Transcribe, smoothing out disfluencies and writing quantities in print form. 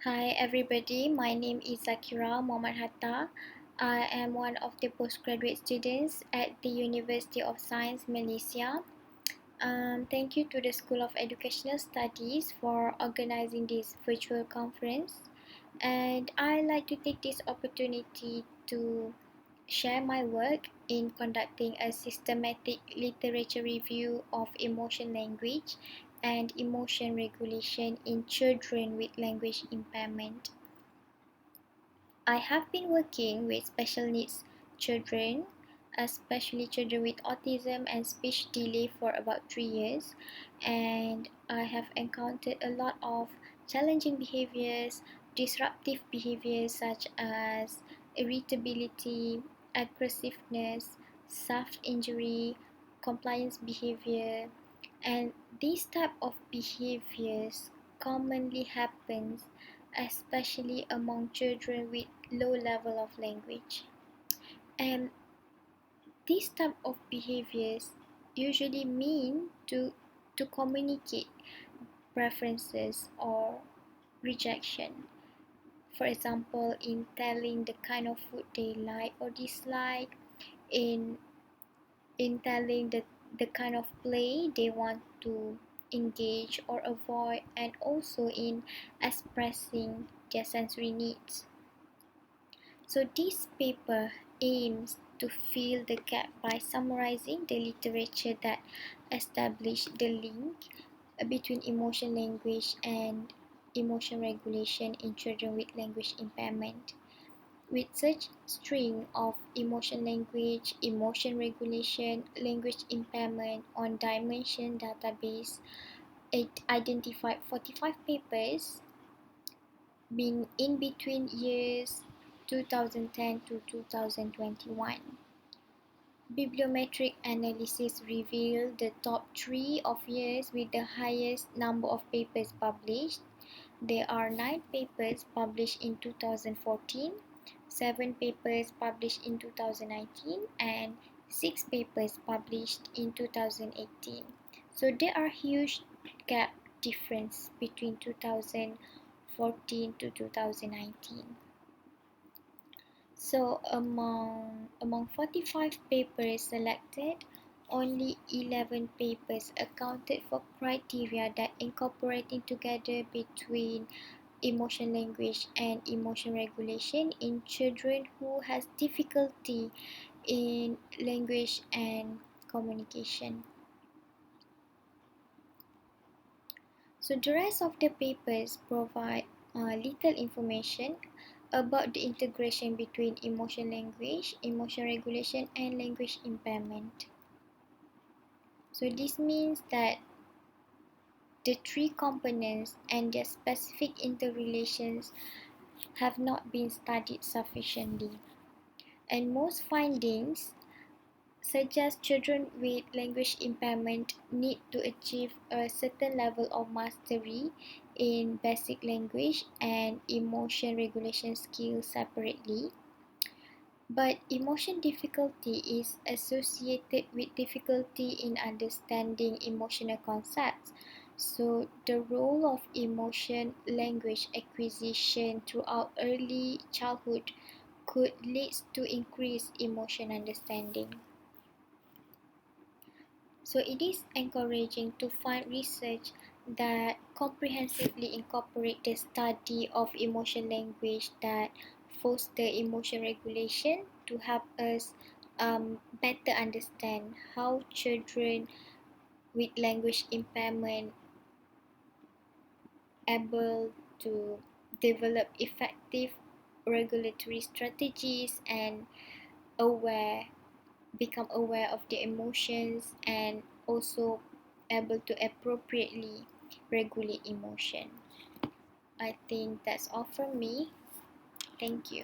Hi everybody, my name is Zakirah Hatta. I am one of the postgraduate students at the University of Science Malaysia. Thank you to the School of Educational Studies for organizing this virtual conference. And I'd like to take this opportunity to share my work in conducting a systematic literature review of emotion language and emotion regulation in children with language impairment. I have been working with special needs children, especially children with autism and speech delay, for about 3 years, and I have encountered a lot of challenging behaviors, disruptive behaviors such as irritability, aggressiveness, self-injury, compliance behavior, and these type of behaviors commonly happens especially among children with low level of language. And these type of behaviors usually mean to communicate preferences or rejection. For example, in telling the kind of food they like or dislike, in telling the kind of play they want to engage or avoid, and also in expressing their sensory needs. So this paper aims to fill the gap by summarizing the literature that established the link between emotion language and emotion regulation in children with language impairment. With such string of emotion language, emotion regulation, language impairment on Dimension database, it identified 45 papers being in between years 2010 to 2021. Bibliometric analysis revealed the top 3 of years with the highest number of papers published. There are 9 papers published in 2014, 7 papers published in 2019, and 6 papers published in 2018. So there are huge gap difference between 2014 to 2019. So among 45 papers selected, only 11 papers accounted for criteria that incorporating together between emotion language and emotion regulation in children who has difficulty in language and communication. So the rest of the papers provide little information about the integration between emotion language, emotion regulation, and language impairment. So this means that the 3 components and their specific interrelations have not been studied sufficiently. And most findings suggest children with language impairment need to achieve a certain level of mastery in basic language and emotion regulation skills separately. But emotion difficulty is associated with difficulty in understanding emotional concepts. So the role of emotion language acquisition throughout early childhood could lead to increased emotion understanding. So it is encouraging to find research that comprehensively incorporate the study of emotion language that foster emotion regulation to help us better understand how children with language impairment able to develop effective regulatory strategies and become aware of their emotions, and also able to appropriately regulate emotion. I think that's all from me. Thank you.